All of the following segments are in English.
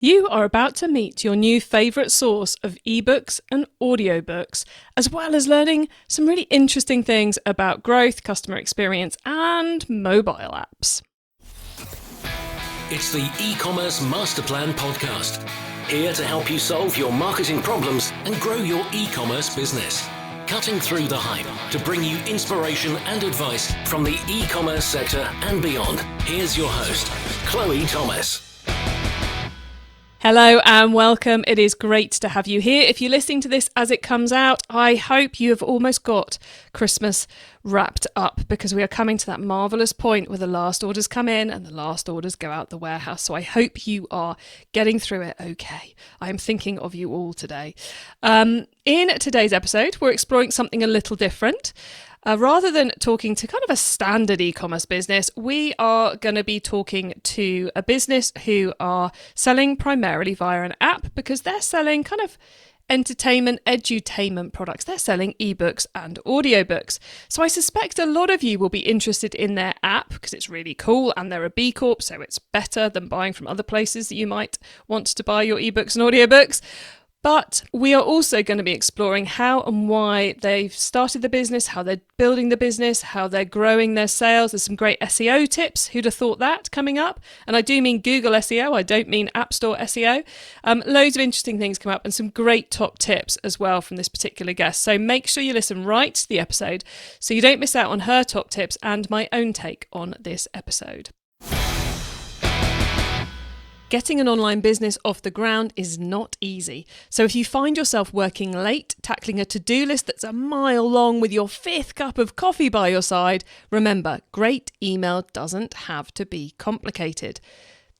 You are about to meet your new favourite source of ebooks and audiobooks, as well as learning some really interesting things about growth, customer experience, and mobile apps. It's the eCommerce Master Plan podcast, here to help you solve your marketing problems and grow your e-commerce business. Cutting through the hype to bring you inspiration and advice from the e-commerce sector and beyond. Here's your host, Chloe Thomas. Hello and welcome. It is great to have you here. If you're listening to this as it comes out, I hope you have almost got Christmas wrapped up, because we are coming to that marvellous point where the last orders come in and the last orders go out the warehouse. So I hope you are getting through it okay. I am thinking of you all today. In today's episode, we're exploring something a little different. Rather than talking to kind of a standard e-commerce business, we are going to be talking to a business who are selling primarily via an app, because they're selling kind of entertainment, edutainment products. They're selling ebooks and audiobooks. So I suspect a lot of you will be interested in their app because it's really cool, and they're a B Corp, so it's better than buying from other places that you might want to buy your ebooks and audiobooks. But we are also going to be exploring how and why they've started the business, how they're building the business, how they're growing their sales. There's some great SEO tips. Who'd have thought that coming up? And I do mean Google SEO. I don't mean App Store SEO. Loads of interesting things come up and some great top tips as well from this particular guest. So make sure you listen right to the episode so you don't miss out on her top tips and my own take on this episode. Getting an online business off the ground is not easy. So if you find yourself working late, tackling a to-do list that's a mile long with your fifth cup of coffee by your side, remember, great email doesn't have to be complicated.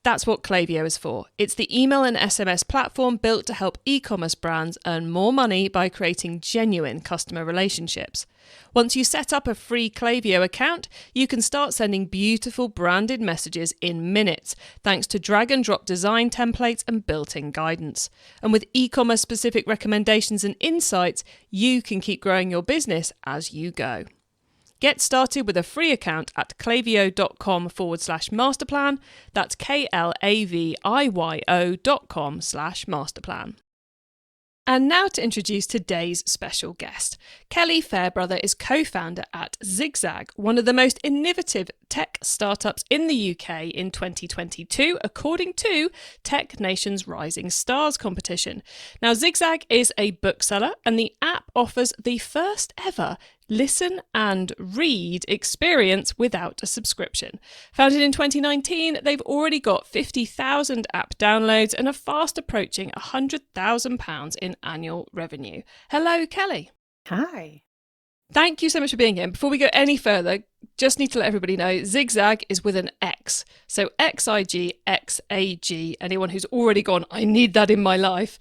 That's what Klaviyo is for. It's the email and SMS platform built to help e-commerce brands earn more money by creating genuine customer relationships. Once you set up a free Klaviyo account, you can start sending beautiful branded messages in minutes, thanks to drag and drop design templates and built-in guidance. And with e-commerce specific recommendations and insights, you can keep growing your business as you go. Get started with a free account at klaviyo.com/masterplan. That's KLAVIYO.com/masterplan. And now to introduce today's special guest. Kelly Fairbrother is co-founder at Xigxag, one of the most innovative tech startups in the UK in 2022, according to Tech Nation's Rising Stars competition. Now, Xigxag is a bookseller, and the app offers the first ever listen and read experience without a subscription. Founded in 2019, they've already got 50,000 app downloads and are fast approaching £100,000 in annual revenue. Hello, Kelly. Hi. Thank you so much for being here. Before we go any further, just need to let everybody know, Xigxag is with an X. So Xigxag. Anyone who's already gone, I need that in my life,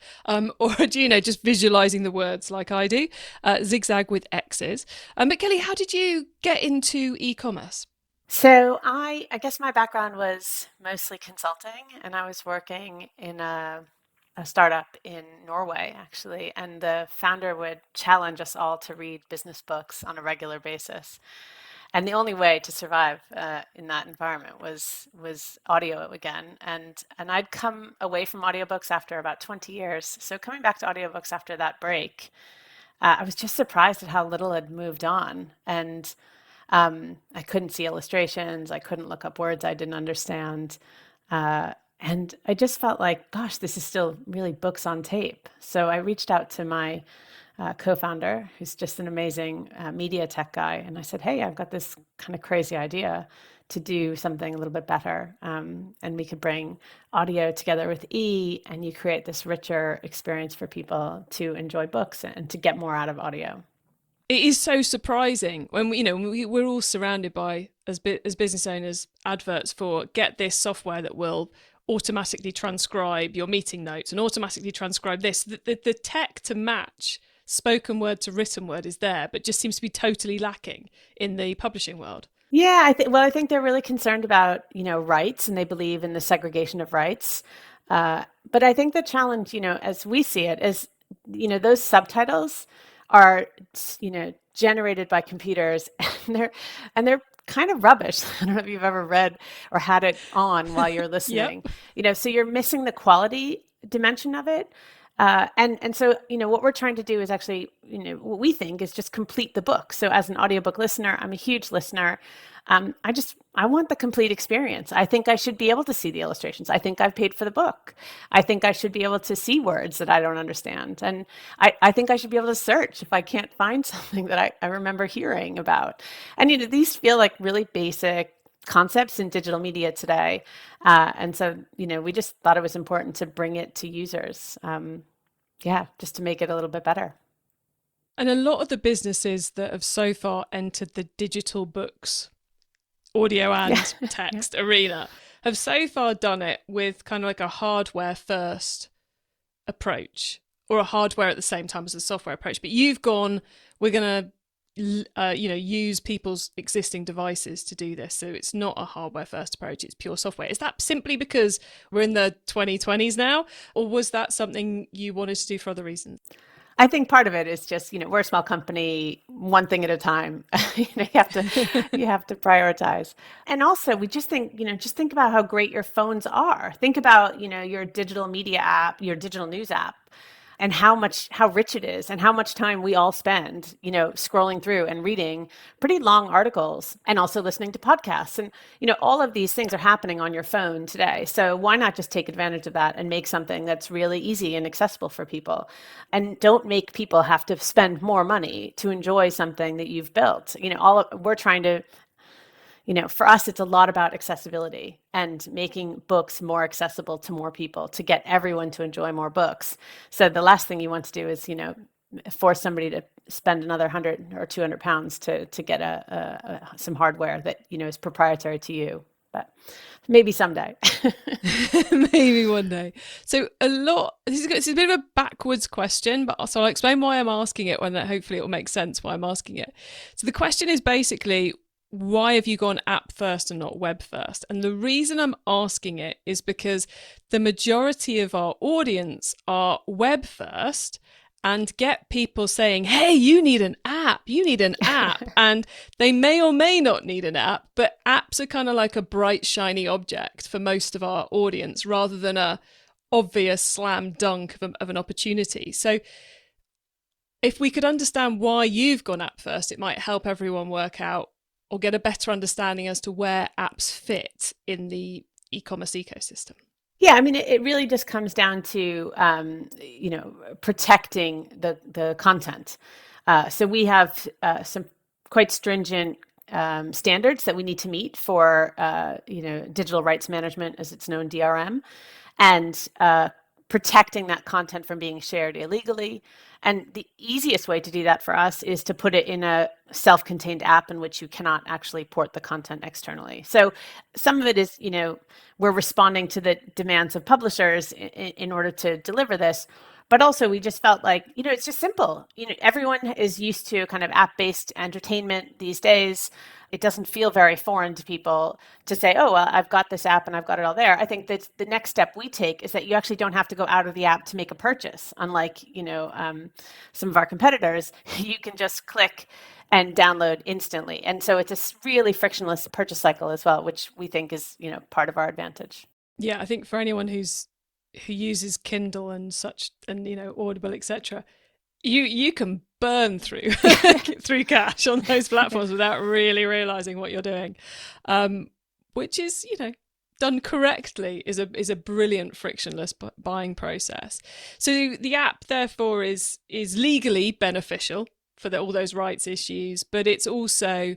or just visualizing the words like I do, Xigxag with X's. But Kelly, how did you get into e-commerce? So I guess my background was mostly consulting, and I was working in a startup in Norway, actually, and the founder would challenge us all to read business books on a regular basis. And the only way to survive in that environment was audio again. And I'd come away from audiobooks after about 20 years. So coming back to audiobooks after that break, I was just surprised at how little had moved on. And I couldn't see illustrations. I couldn't look up words I didn't understand. And I just felt like, gosh, this is still really books on tape. So I reached out to my co-founder, who's just an amazing media tech guy. And I said, hey, I've got this kind of crazy idea to do something a little bit better. And we could bring audio together with and you create this richer experience for people to enjoy books and to get more out of audio. It is so surprising when we're all surrounded by, as business owners, adverts for get this software that will automatically transcribe your meeting notes and automatically transcribe this. The tech to match spoken word to written word is there, but just seems to be totally lacking in the publishing world. Yeah, I think they're really concerned about, rights, and they believe in the segregation of rights. But I think the challenge, as we see it, is, those subtitles are, generated by computers, and they're kind of rubbish. I don't know if you've ever read or had it on while you're listening. Yep. So you're missing the quality dimension of it. And so, what we're trying to do is actually, what we think is just complete the book. So as an audiobook listener, I'm a huge listener. I want the complete experience. I think I should be able to see the illustrations. I think I've paid for the book. I think I should be able to see words that I don't understand. And I think I should be able to search if I can't find something that I remember hearing about. And, these feel like really basic concepts in digital media today. And so, we just thought it was important to bring it to users. Just to make it a little bit better. And a lot of the businesses that have so far entered the digital books, audio and text arena have so far done it with kind of like a hardware first approach, or a hardware at the same time as a software approach. But you've gone, we're going to use people's existing devices to do this. So it's not a hardware first approach, it's pure software. Is that simply because we're in the 2020s now, or was that something you wanted to do for other reasons? I think part of it is just, we're a small company, one thing at a time. You have to prioritize. And also we just think, just think about how great your phones are. Think about, your digital media app, your digital news app, and how rich it is, and how much time we all spend, scrolling through and reading pretty long articles, and also listening to podcasts. And, all of these things are happening on your phone today. So why not just take advantage of that and make something that's really easy and accessible for people? And don't make people have to spend more money to enjoy something that you've built. We're trying to, for us, it's a lot about accessibility and making books more accessible to more people, to get everyone to enjoy more books. So the last thing you want to do is, force somebody to spend another 100 or 200 pounds to get some hardware that, is proprietary to you. But maybe someday. Maybe one day. So this is a bit of a backwards question, but so I'll explain why I'm asking it, when that hopefully it will make sense why I'm asking it. So the question is basically, why have you gone app first and not web first? And the reason I'm asking it is because the majority of our audience are web first and get people saying, hey, you need an app. And they may or may not need an app, but apps are kind of like a bright, shiny object for most of our audience, rather than a obvious slam dunk of an opportunity. So if we could understand why you've gone app first, it might help everyone work out or get a better understanding as to where apps fit in the e-commerce ecosystem. Yeah, I mean, it really just comes down to, protecting the content. So we have some quite stringent standards that we need to meet for, digital rights management, as it's known, DRM, and protecting that content from being shared illegally. And the easiest way to do that for us is to put it in a self-contained app in which you cannot actually port the content externally. So some of it is, we're responding to the demands of publishers in order to deliver this. But also we just felt like, it's just simple. Everyone is used to kind of app-based entertainment these days. It doesn't feel very foreign to people to say, oh, well, I've got this app and I've got it all there. I think that the next step we take is that you actually don't have to go out of the app to make a purchase. Unlike, some of our competitors, you can just click and download instantly. And so it's a really frictionless purchase cycle as well, which we think is, part of our advantage. Yeah, I think for anyone who uses Kindle and such, and Audible, etc., you can burn through through cash on those platforms without really realizing what you're doing, which is, done correctly, is a brilliant frictionless buying process. So the app therefore is legally beneficial for all those rights issues, but it's also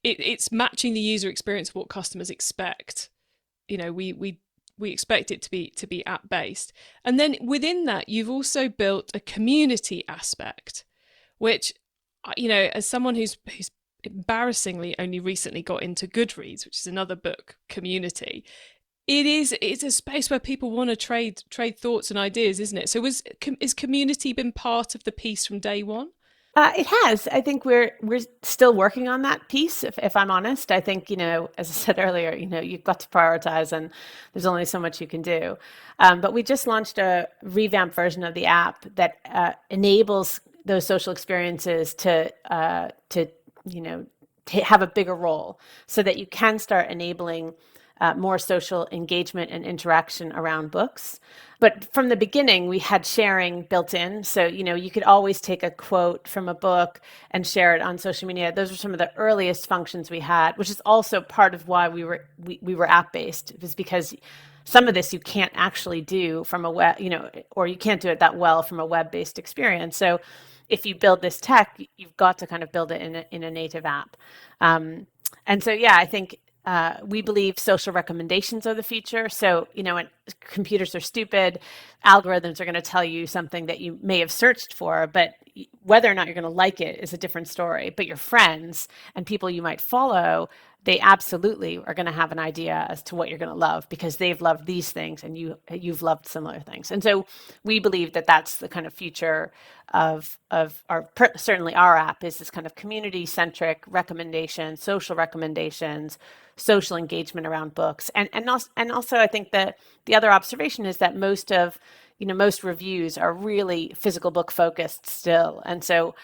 it's matching the user experience of what customers expect. We expect it to be app based, and then within that you've also built a community aspect, which, as someone who's embarrassingly only recently got into Goodreads, which is another book community, it's a space where people want to trade thoughts and ideas, isn't it? So is community been part of the piece from day one? It has. I think we're still working on that piece, if I'm honest. I think, as I said earlier, you've got to prioritize, and there's only so much you can do. But we just launched a revamped version of the app that enables those social experiences to have a bigger role so that you can start enabling more social engagement and interaction around books. But from the beginning, we had sharing built in. So, you could always take a quote from a book and share it on social media. Those were some of the earliest functions we had, which is also part of why we were app-based. It was because some of this you can't actually do from a web, or you can't do it that well from a web-based experience. So if you build this tech, you've got to kind of build it in a native app. And so, yeah, I think we believe social recommendations are the future. So, when computers are stupid, algorithms are going to tell you something that you may have searched for, but whether or not you're going to like it is a different story. But your friends and people you might follow, they absolutely are going to have an idea as to what you're going to love because they've loved these things and you've loved similar things. And so we believe that that's the kind of future of certainly our app is this kind of community-centric recommendations, social recommendations, social engagement around books. And also I think that the other observation is that most reviews are really physical book focused still. And so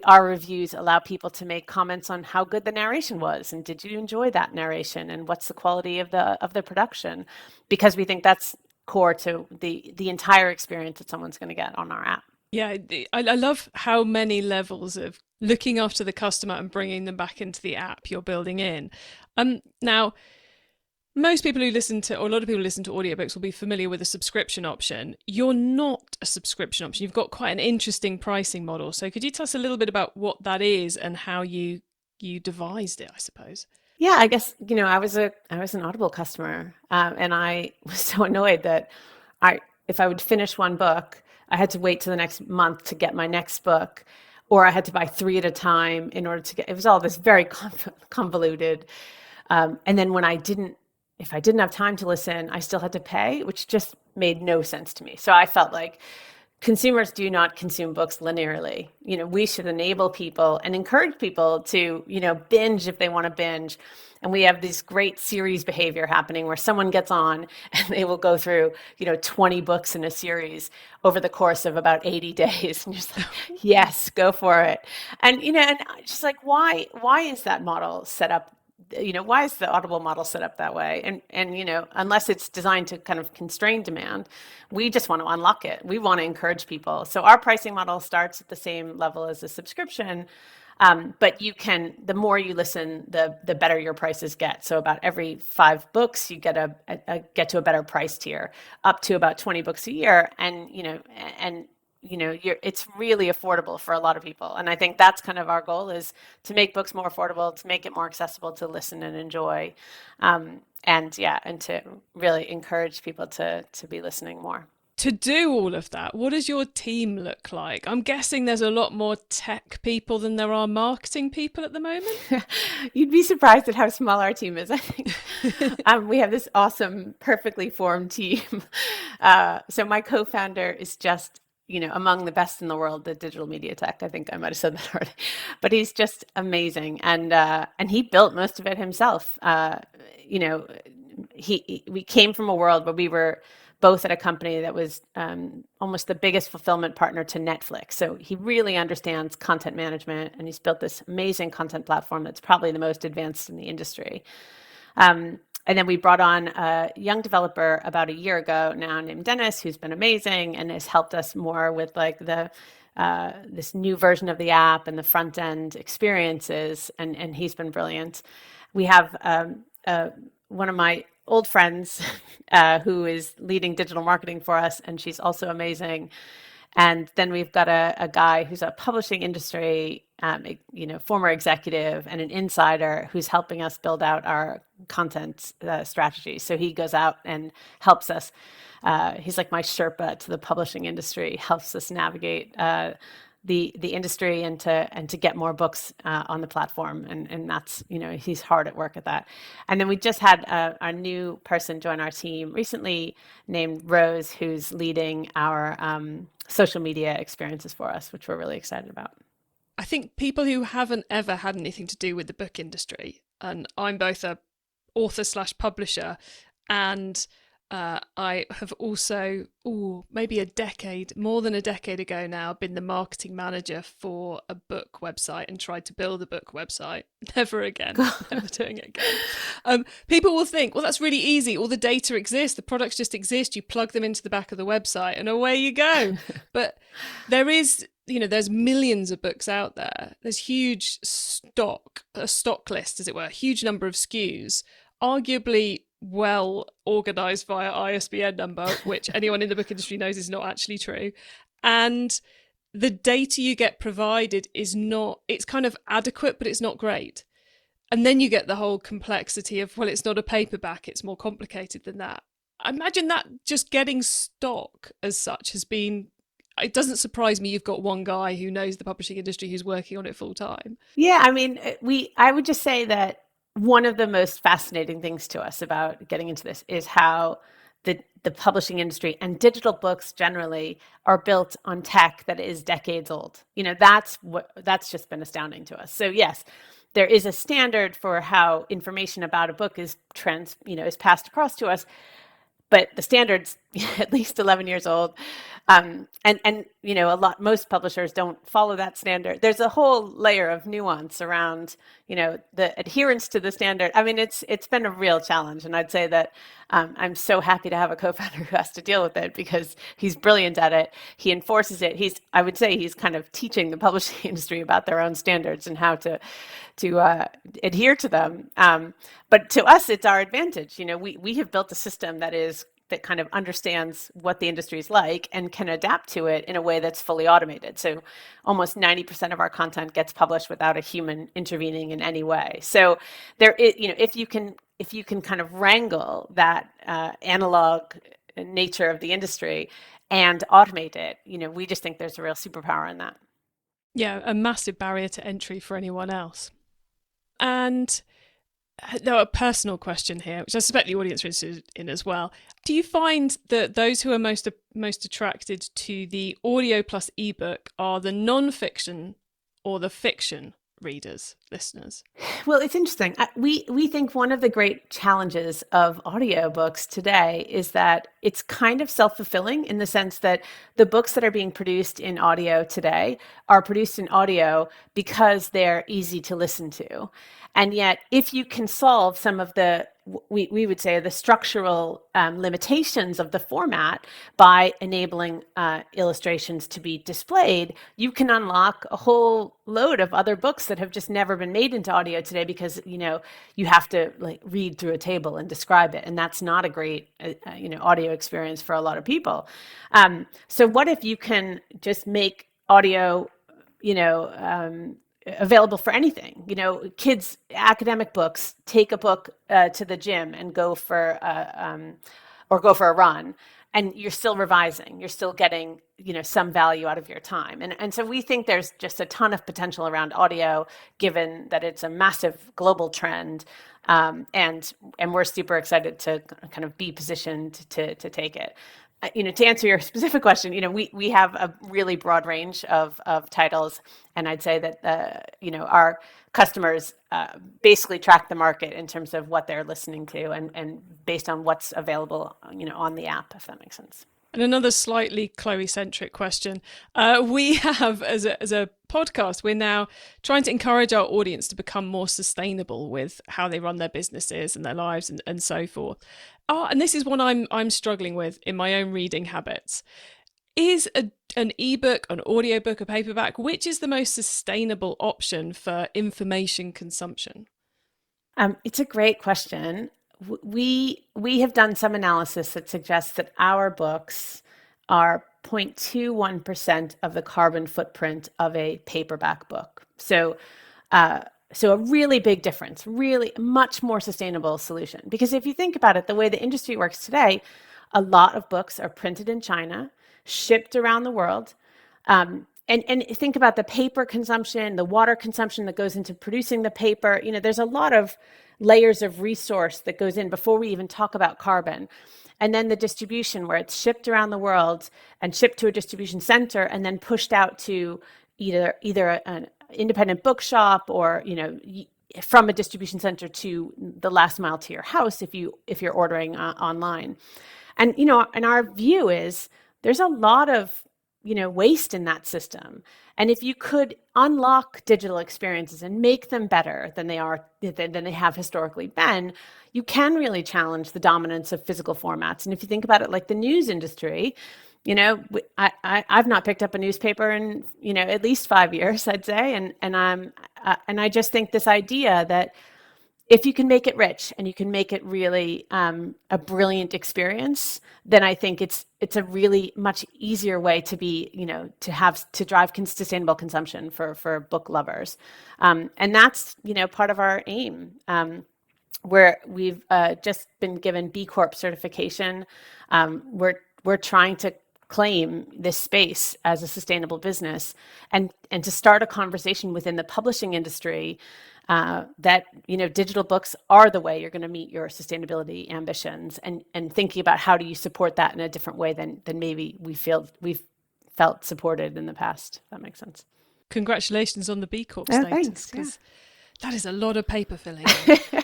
our reviews allow people to make comments on how good the narration was and did you enjoy that narration and what's the quality of the production, because we think that's core to the entire experience that someone's going to get on our app. Yeah, I love how many levels of looking after the customer and bringing them back into the app you're building in. Now, most people who listen to, or a lot of people who listen to audiobooks will be familiar with a subscription option. You're not a subscription option. You've got quite an interesting pricing model. So could you tell us a little bit about what that is and how you devised it, I suppose? Yeah, I guess, I was an Audible customer, and I was so annoyed that if I would finish one book, I had to wait till the next month to get my next book, or I had to buy 3 at a time in order to get, it was all this very convoluted. And then if I didn't have time to listen, I still had to pay, which just made no sense to me. So I felt like consumers do not consume books linearly. We should enable people and encourage people to, binge if they want to binge. And we have this great series behavior happening where someone gets on and they will go through, 20 books in a series over the course of about 80 days. And you're just like, yes, go for it. And, and just like, why is that model set up? Why is the Audible model set up that way? And unless it's designed to kind of constrain demand, we just want to unlock it. We want to encourage people. So our pricing model starts at the same level as a subscription. But the more you listen, the better your prices get. So about every 5 books, you get get to a better price tier, up to about 20 books a year. And it's really affordable for a lot of people. And I think that's kind of our goal, is to make books more affordable, to make it more accessible to listen and enjoy. And to really encourage people to be listening more. To do all of that, what does your team look like? I'm guessing there's a lot more tech people than there are marketing people at the moment. You'd be surprised at how small our team is, I think. We have this awesome, perfectly formed team. So my co-founder is just, among the best in the world at digital media tech. I think I might have said that already, but he's just amazing. And he built most of it himself. We came from a world where we were both at a company that was almost the biggest fulfillment partner to Netflix. So he really understands content management, and he's built this amazing content platform that's probably the most advanced in the industry. And then we brought on a young developer about a year ago now named Dennis, who's been amazing and has helped us more with like this new version of the app and the front end experiences. And he's been brilliant. We have one of my old friends who is leading digital marketing for us, and she's also amazing. And then we've got a guy who's a publishing industry, former executive and an insider who's helping us build out our content strategy. So he goes out and helps us. He's like my Sherpa to the publishing industry, helps us navigate the industry and to get more books on the platform. And that's, he's hard at work at that. And then we just had a new person join our team recently named Rose, who's leading our social media experiences for us, which we're really excited about. I think people who haven't ever had anything to do with the book industry, and I'm both a author/publisher and I have also, maybe more than a decade ago now, been the marketing manager for a book website and tried to build a book website. Never again, never doing it again. People will think, well, that's really easy. All the data exists, the products just exist. You plug them into the back of the website and away you go. But there's millions of books out there. There's huge a stock list, as it were, a huge number of SKUs, arguably well organized via ISBN number, which anyone in the book industry knows is not actually true. And the data you get provided it's kind of adequate, but it's not great. And then you get the whole complexity of, well, it's not a paperback, it's more complicated than that. I imagine that just getting stock as such it doesn't surprise me you've got one guy who knows the publishing industry who's working on it full time. Yeah, I mean, I would just say that one of the most fascinating things to us about getting into this is how the publishing industry and digital books generally are built on tech that is decades old. That's just been astounding to us. So yes, there is a standard for how information about a book is passed across to us, but the standard's at least 11 years old. And most publishers don't follow that standard. There's a whole layer of nuance around, the adherence to the standard. I mean, it's been a real challenge. And I'd say that I'm so happy to have a co-founder who has to deal with it because he's brilliant at it. He enforces it. I would say he's kind of teaching the publishing industry about their own standards and how to adhere to them. But to us, it's our advantage. We have built a system that kind of understands what the industry is like and can adapt to it in a way that's fully automated. So almost 90% of our content gets published without a human intervening in any way. So there is, if you can kind of wrangle that analog nature of the industry and automate it, we just think there's a real superpower in that. Yeah, a massive barrier to entry for anyone else. And now, a personal question here, which I suspect the audience are interested in as well. Do you find that those who are most attracted to the audio plus ebook are the non-fiction or the fiction readers, listeners? Well, it's interesting. We think one of the great challenges of audiobooks today is that it's kind of self-fulfilling in the sense that the books that are being produced in audio today are produced in audio because they're easy to listen to. And yet, if you can solve some of the, we would say, the structural limitations of the format by enabling illustrations to be displayed, you can unlock a whole load of other books that have just never been made into audio today because, you have to read through a table and describe it. And that's not a great, audio experience for a lot of people. So what if you can just make audio, available for anything? Kids, academic books, take a book to the gym and go for a run, and you're still revising. You're still getting some value out of your time. And so we think there's just a ton of potential around audio, given that it's a massive global trend, and we're super excited to kind of be positioned to take it. To answer your specific question, we have a really broad range of titles, and I'd say that our customers basically track the market in terms of what they're listening to, and based on what's available, on the app, if that makes sense. And another slightly Chloe-centric question. We have, as a podcast, we're now trying to encourage our audience to become more sustainable with how they run their businesses and their lives and so forth. And this is one I'm struggling with in my own reading habits. Is an ebook, an audiobook, a paperback, which is the most sustainable option for information consumption? It's a great question. We have done some analysis that suggests that our books are 0.21% of the carbon footprint of a paperback book. So a really big difference, really much more sustainable solution. Because if you think about it, the way the industry works today, a lot of books are printed in China, shipped around the world. And think about the paper consumption, the water consumption that goes into producing the paper. There's a lot of layers of resource that goes in before we even talk about carbon. And then the distribution, where it's shipped around the world and shipped to a distribution center and then pushed out to either an independent bookshop or, from a distribution center to the last mile to your house if you're ordering online. And, and our view is there's a lot of, waste in that system. And if you could unlock digital experiences and make them better than they have historically been, you can really challenge the dominance of physical formats. And if you think about it like the news industry, I've not picked up a newspaper in, at least 5 years, I'd say. And I just think this idea that if you can make it rich and you can make it really a brilliant experience, then I think it's a really much easier way to be, to drive sustainable consumption for book lovers. And that's, part of our aim. Where we've just been given B Corp certification. We're trying to claim this space as a sustainable business and to start a conversation within the publishing industry that digital books are the way you're going to meet your sustainability ambitions, and thinking about how do you support that in a different way than maybe we've felt supported in the past. If that makes sense. Congratulations on the B Corp status. Thanks. That is a lot of paper filling. It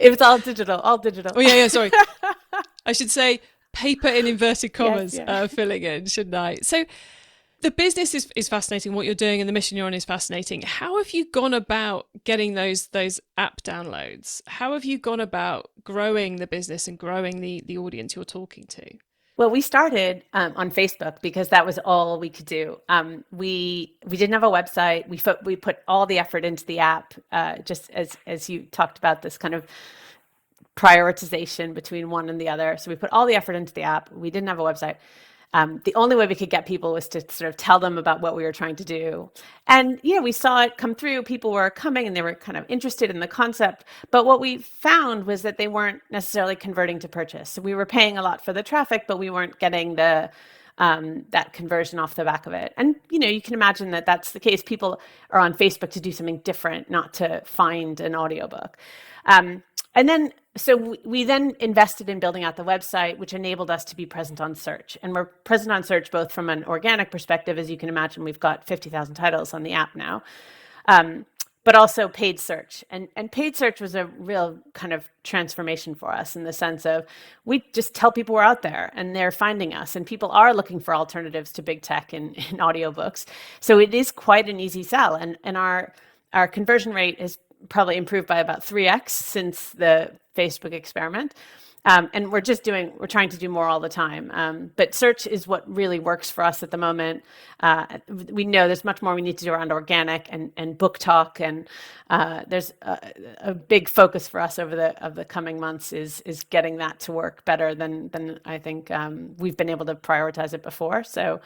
was all digital. Oh yeah. Sorry, I should say paper in inverted commas. Yes, filling in, shouldn't I? So. The business is fascinating. What you're doing and the mission you're on is fascinating. How have you gone about getting those app downloads? How have you gone about growing the business and growing the audience you're talking to? Well, we started on Facebook because that was all we could do. We didn't have a website. We put all the effort into the app, just as you talked about, this kind of prioritization between one and the other. So we put all the effort into the app. We didn't have a website. The only way we could get people was to sort of tell them about what we were trying to do. And we saw it come through. People were coming and they were kind of interested in the concept. But what we found was that they weren't necessarily converting to purchase. So we were paying a lot for the traffic, but we weren't getting that conversion off the back of it. And, you can imagine that that's the case. People are on Facebook to do something different, not to find an audiobook. And then, so we then invested in building out the website, which enabled us to be present on search. And we're present on search both from an organic perspective. As you can imagine, we've got 50,000 titles on the app now, but also paid search. And paid search was a real kind of transformation for us in the sense of we just tell people we're out there and they're finding us, and people are looking for alternatives to big tech in audiobooks. So it is quite an easy sell. And our conversion rate is probably improved by about 3x since the Facebook experiment. And we're trying to do more all the time. But search is what really works for us at the moment. We know there's much more we need to do around organic and book talk. And there's a big focus for us over the coming months is getting that to work better than I think we've been able to prioritize it before. So,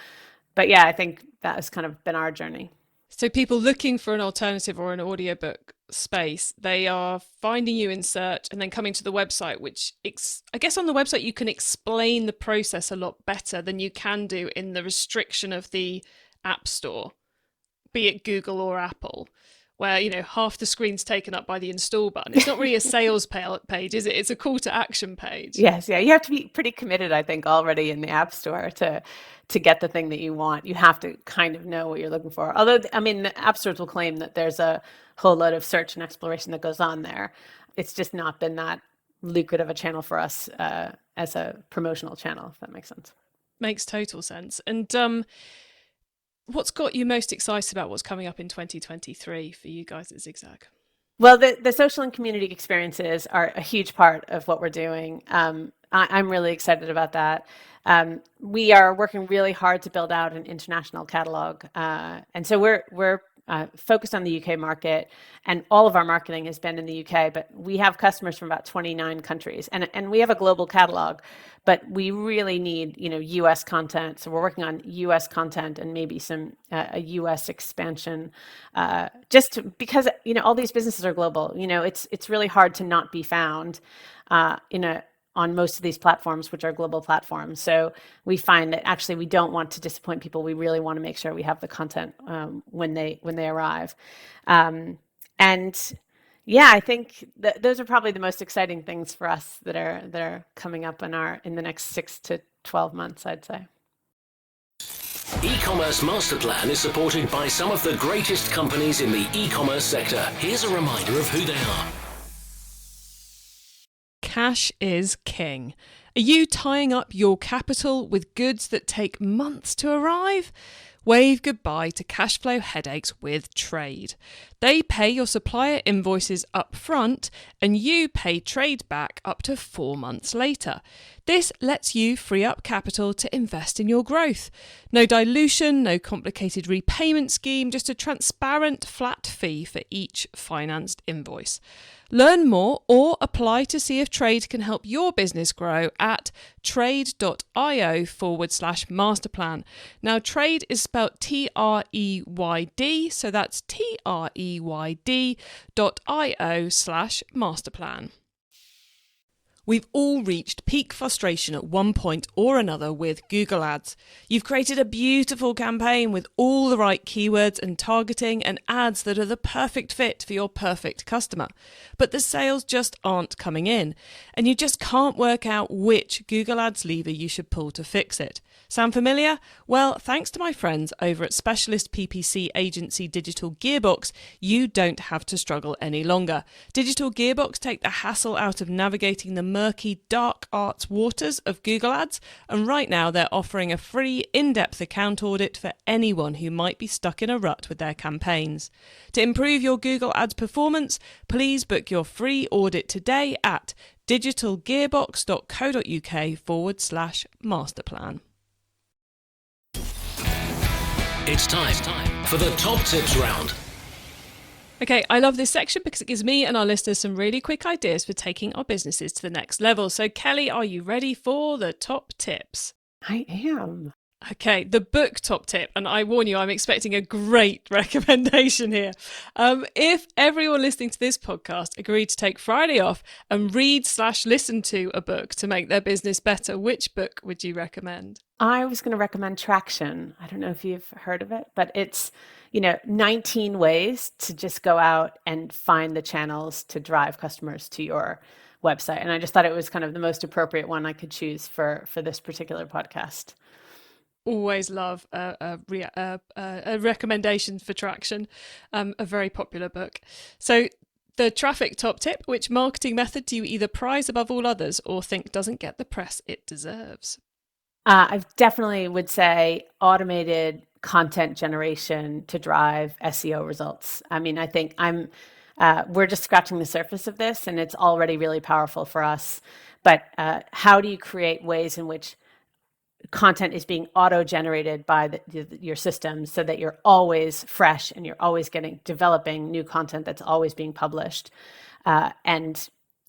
but yeah, I think that has kind of been our journey. So people looking for an alternative or an audiobook space, they are finding you in search and then coming to the website, which I guess on the website you can explain the process a lot better than you can do in the restriction of the App Store, be it Google or Apple, where half the screen's taken up by the install button. It's not really a sales page, is it? It's a call to action page. Yes, yeah. You have to be pretty committed, I think, already in the App Store to get the thing that you want. You have to kind of know what you're looking for. Although, the App Stores will claim that there's a whole lot of search and exploration that goes on there. It's just not been that lucrative a channel for us as a promotional channel, if that makes sense. Makes total sense. And what's got you most excited about what's coming up in 2023 for you guys at Xigxag? Well, the social and community experiences are a huge part of what we're doing. I'm really excited about that. We are working really hard to build out an international catalog. And so we're focused on the UK market, and all of our marketing has been in the UK, but we have customers from about 29 countries, and we have a global catalog, but we really need, US content. So we're working on US content and maybe some a US expansion, because, all these businesses are global. It's really hard to not be found on most of these platforms, which are global platforms. So we find that actually we don't want to disappoint people. We really want to make sure we have the content when they arrive. And yeah, I think those are probably the most exciting things for us that are coming up in the next 6 to 12 months, I'd say. E-commerce Master Plan is supported by some of the greatest companies in the e-commerce sector. Here's a reminder of who they are. cash is king. Are you tying up your capital with goods that take months to arrive? Wave goodbye to cash flow headaches with Trade. They pay your supplier invoices up front and you pay Trade back up to 4 months later. This lets you free up capital to invest in your growth. No dilution, no complicated repayment scheme, just a transparent flat fee for each financed invoice. Learn more or apply to see if Trade can help your business grow at trade.io/masterplan. Now, Trade is spelled TREYD, so that's TREYD.io/masterplan. We've all reached peak frustration at one point or another with Google Ads. You've created a beautiful campaign with all the right keywords and targeting and ads that are the perfect fit for your perfect customer. But the sales just aren't coming in, and you just can't work out which Google Ads lever you should pull to fix it. Sound familiar? Well, thanks to my friends over at specialist PPC agency Digital Gearbox, you don't have to struggle any longer. Digital Gearbox take the hassle out of navigating the murky, dark arts waters of Google Ads, and right now they're offering a free, in-depth account audit for anyone who might be stuck in a rut with their campaigns. To improve your Google Ads performance, please book your free audit today at digitalgearbox.co.uk/masterplan. It's time for the top tips round. Okay, I love this section because it gives me and our listeners some really quick ideas for taking our businesses to the next level. So Kelly, are you ready for the top tips? I am. Okay, the book top tip, and I warn you, I'm expecting a great recommendation here. If everyone listening to this podcast agreed to take Friday off and read/listen to a book to make their business better, which book would you recommend? I was going to recommend Traction. I don't know if you've heard of it, but it's, 19 ways to just go out and find the channels to drive customers to your website. And I just thought it was kind of the most appropriate one I could choose for this particular podcast. Always love a recommendation for Traction, a very popular book. So the traffic top tip, which marketing method do you either prize above all others or think doesn't get the press it deserves? I definitely would say automated content generation to drive SEO results. I mean, I think we're just scratching the surface of this and it's already really powerful for us. But how do you create ways in which content is being auto-generated by your system so that you're always fresh and you're always developing new content that's always being published, and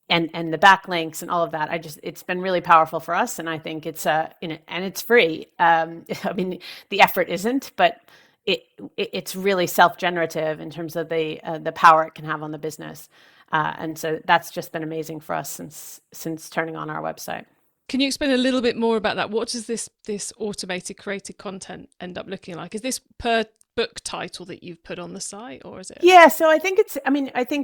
the backlinks and all of that. It's been really powerful for us, and I think it's and it's free. I mean, the effort isn't, but it's really self-generative in terms of the power it can have on the business, and so that's just been amazing for us since turning on our website. Can you explain a little bit more about that? What does this automated created content end up looking like? Is this per book title that you've put on the site, or is it? Yeah, so I think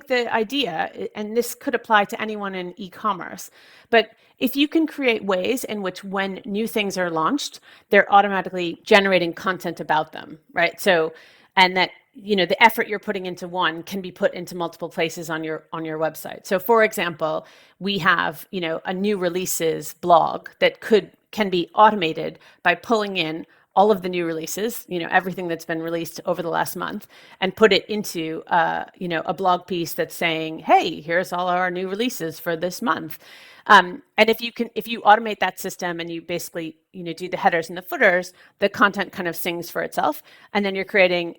the idea, and this could apply to anyone in e-commerce, but if you can create ways in which when new things are launched, they're automatically generating content about them, right? So, and that, the effort you're putting into one can be put into multiple places on your website. So for example, we have, a new releases blog that can be automated by pulling in all of the new releases, everything that's been released over the last month, and put it into, a blog piece that's saying, hey, here's all our new releases for this month. And if you automate that system and you basically, do the headers and the footers, the content kind of sings for itself. And then you're creating,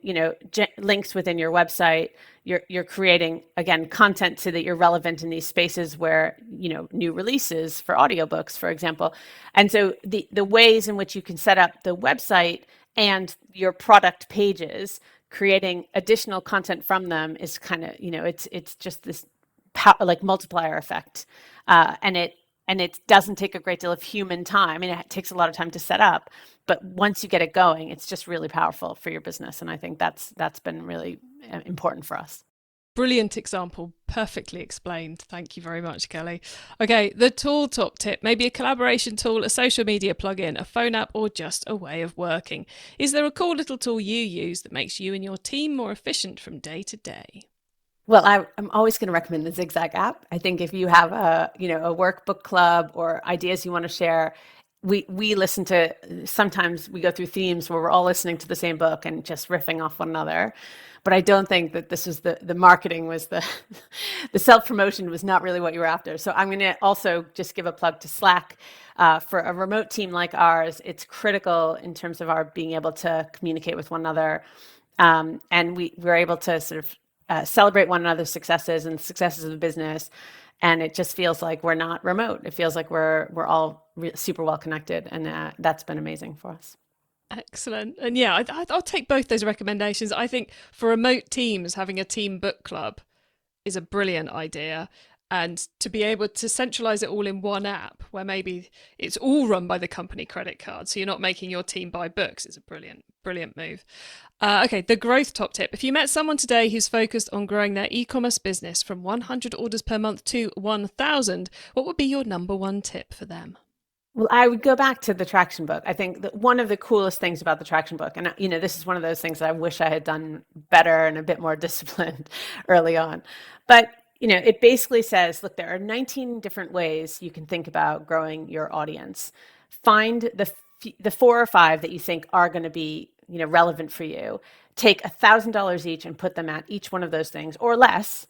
links within your website. You're creating, again, content so that you're relevant in these spaces where, new releases for audiobooks, for example. And so the ways in which you can set up the website and your product pages, creating additional content from them is kind of, it's just this multiplier effect. And it doesn't take a great deal of human time. I mean, it takes a lot of time to set up, but once you get it going, it's just really powerful for your business. And I think that's been really important for us. Brilliant example, perfectly explained. Thank you very much, Kelly. Okay, the tool top tip, maybe a collaboration tool, a social media plugin, a phone app, or just a way of working. Is there a cool little tool you use that makes you and your team more efficient from day to day? Well, I'm always going to recommend the Xigxag app. I think if you have a workbook club or ideas you want to share, we listen to, sometimes we go through themes where we're all listening to the same book and just riffing off one another. But I don't think that this was the marketing was the the self promotion was not really what you were after. So I'm going to also just give a plug to Slack. For a remote team like ours, it's critical in terms of our being able to communicate with one another. And we're able to sort of celebrate one another's successes and successes of the business. And it just feels like we're not remote. It feels like we're all super well connected, and that's been amazing for us. Excellent. And yeah, I'll take both those recommendations. I think for remote teams, having a team book club is a brilliant idea. And to be able to centralize it all in one app where maybe it's all run by the company credit card, so you're not making your team buy books, is a brilliant move. Okay, the growth top tip. If you met someone today who's focused on growing their e-commerce business from 100 orders per month to 1,000, what would be your number one tip for them? Well, I would go back to the traction book. I think that one of the coolest things about the traction book, and this is one of those things that I wish I had done better and a bit more disciplined early on. But it basically says, look, there are 19 different ways you can think about growing your audience. Find the 4 or 5 that you think are going to be relevant for you. Take $1,000 each and put them at each one of those things or less.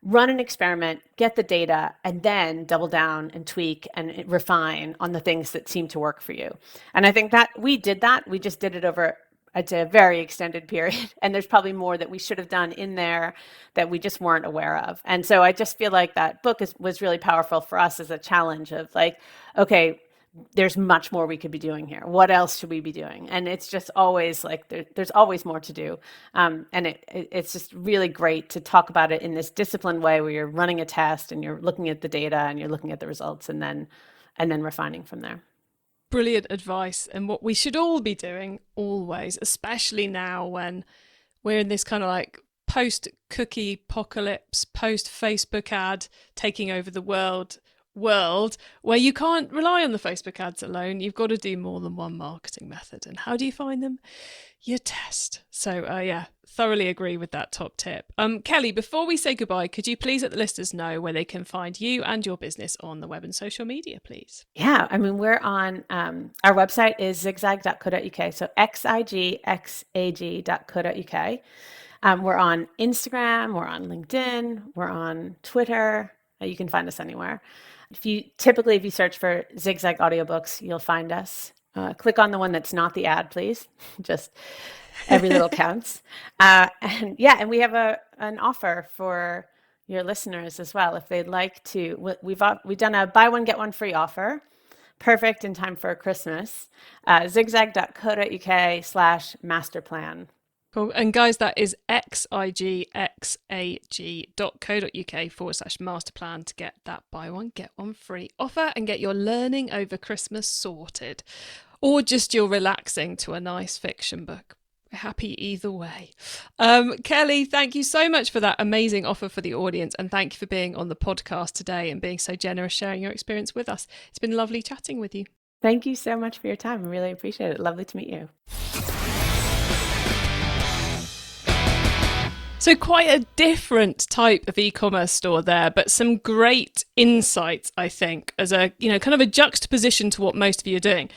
Run an experiment, get the data, and then double down and tweak and refine on the things that seem to work for you. And I think that we did that. We just did it over a very extended period. And there's probably more that we should have done in there that we just weren't aware of. And so I just feel like that book was really powerful for us as a challenge of like, okay, there's much more we could be doing here. What else should we be doing? And it's just always like there's always more to do. And it's just really great to talk about it in this disciplined way where you're running a test and you're looking at the data and you're looking at the results and then refining from there. Brilliant advice, and what we should all be doing always, especially now when we're in this kind of like post cookie apocalypse, post Facebook ad taking over the world where you can't rely on the Facebook ads alone. You've got to do more than one marketing method. And how do you find them? You test. So yeah, thoroughly agree with that top tip. Kelly, before we say goodbye, could you please let the listeners know where they can find you and your business on the web and social media, please? Yeah, I mean, we're on, our website is xigxag.co.uk. So xigxag.co.uk. We're on Instagram, we're on LinkedIn, we're on Twitter. You can find us anywhere. If you search for Xigxag audiobooks, you'll find us. Click on the one that's not the ad, please. Just every little counts. And we have an offer for your listeners as well. If they'd like to, we've done a buy one, get one free offer. Perfect in time for Christmas. Xigxag.co.uk/masterplan. Cool. And guys, that is xigxag.co.uk/masterplan to get that buy one, get one free offer and get your learning over Christmas sorted. Or just your relaxing to a nice fiction book. Happy either way. Kelly, thank you so much for that amazing offer for the audience. And thank you for being on the podcast today and being so generous, sharing your experience with us. It's been lovely chatting with you. Thank you so much for your time. I really appreciate it. Lovely to meet you. So quite a different type of e-commerce store there, but some great insights, I think, as a, kind of a juxtaposition to what most of you are doing.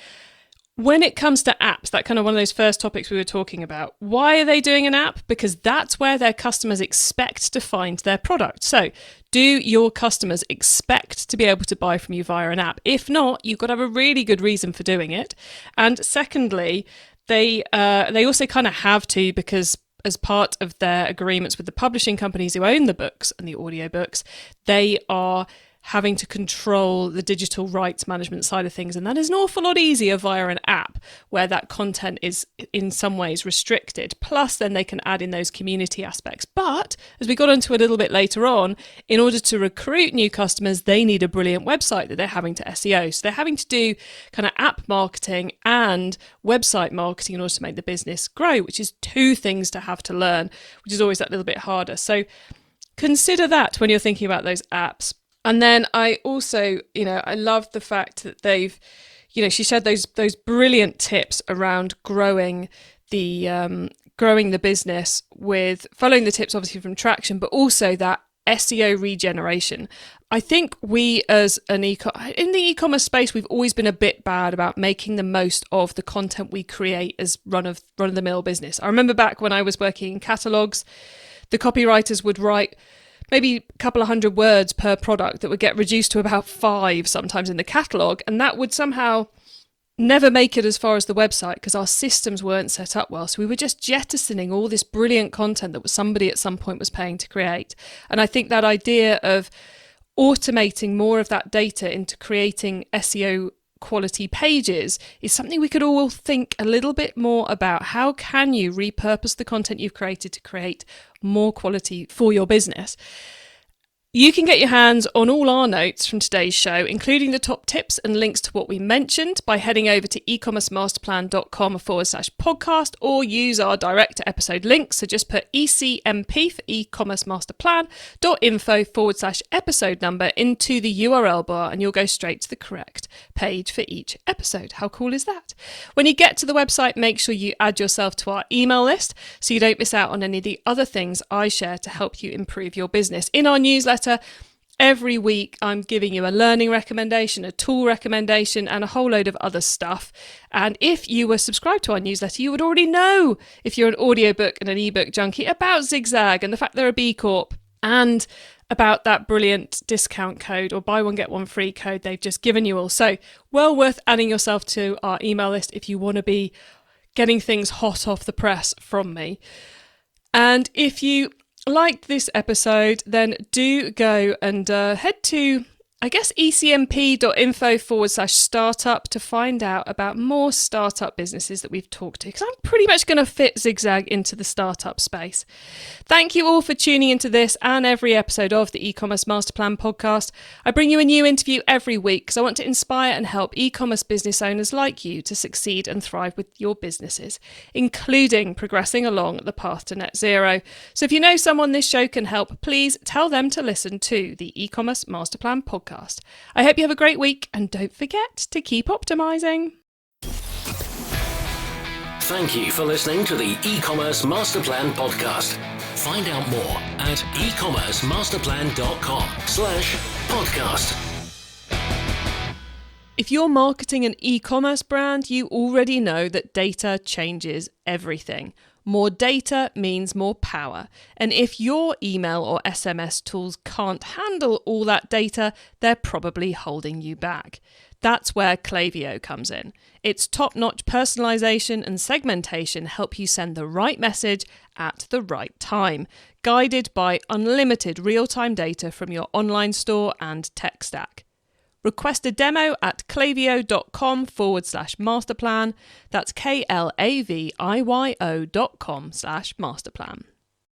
When it comes to apps, that kind of one of those first topics we were talking about, why are they doing an app? Because that's where their customers expect to find their product. So do your customers expect to be able to buy from you via an app? If not, you've got to have a really good reason for doing it. And secondly, they also kind of have to, because as part of their agreements with the publishing companies who own the books and the audiobooks, they are having to control the digital rights management side of things. And that is an awful lot easier via an app where that content is in some ways restricted. Plus, then they can add in those community aspects. But as we got into a little bit later on, in order to recruit new customers, they need a brilliant website that they're having to SEO. So they're having to do kind of app marketing and website marketing in order to make the business grow, which is two things to have to learn, which is always that little bit harder. So consider that when you're thinking about those apps. And then I also, I love the fact that they've, she shared those brilliant tips around growing the growing the business with following the tips, obviously, from traction, but also that SEO regeneration. I think we as in the e-commerce space, we've always been a bit bad about making the most of the content we create as run-of-the-mill business. I remember back when I was working in catalogs, the copywriters would write maybe a couple of hundred words per product that would get reduced to about 5 sometimes in the catalogue, and that would somehow never make it as far as the website because our systems weren't set up well. So we were just jettisoning all this brilliant content that somebody at some point was paying to create. And I think that idea of automating more of that data into creating SEO quality pages is something we could all think a little bit more about. How can you repurpose the content you've created to create more quality for your business? You can get your hands on all our notes from today's show, including the top tips and links to what we mentioned, by heading over to ecommercemasterplan.com/podcast, or use our direct to episode link. So just put ECMP for ecommercemasterplan.info/episode number into the URL bar and you'll go straight to the correct page for each episode. How cool is that? When you get to the website, make sure you add yourself to our email list so you don't miss out on any of the other things I share to help you improve your business. In our newsletter, every week I'm giving you a learning recommendation, a tool recommendation, and a whole load of other stuff. And if you were subscribed to our newsletter, you would already know, if you're an audiobook and an ebook junkie, about Xigxag and the fact they're a B Corp, and about that brilliant discount code or buy one get one free code they've just given you all. So well worth adding yourself to our email list if you want to be getting things hot off the press from me. And if you liked this episode, then do go and head to, I guess, ecmp.info/startup to find out about more startup businesses that we've talked to, because I'm pretty much going to fit Xigxag into the startup space. Thank you all for tuning into this and every episode of the E-commerce Master Plan podcast. I bring you a new interview every week because I want to inspire and help e-commerce business owners like you to succeed and thrive with your businesses, including progressing along the path to net zero. So if you know someone this show can help, please tell them to listen to the E-commerce Master Plan podcast. I hope you have a great week and don't forget to keep optimizing. Thank you for listening to the E-commerce Master Plan podcast. Find out more at ecommercemasterplan.com/podcast. If you're marketing an e-commerce brand, you already know that data changes everything. More data means more power. And if your email or SMS tools can't handle all that data, they're probably holding you back. That's where Klaviyo comes in. Its top-notch personalization and segmentation help you send the right message at the right time, guided by unlimited real-time data from your online store and tech stack. Request a demo at klaviyo.com/masterplan. That's KLAVIYO.com/masterplan.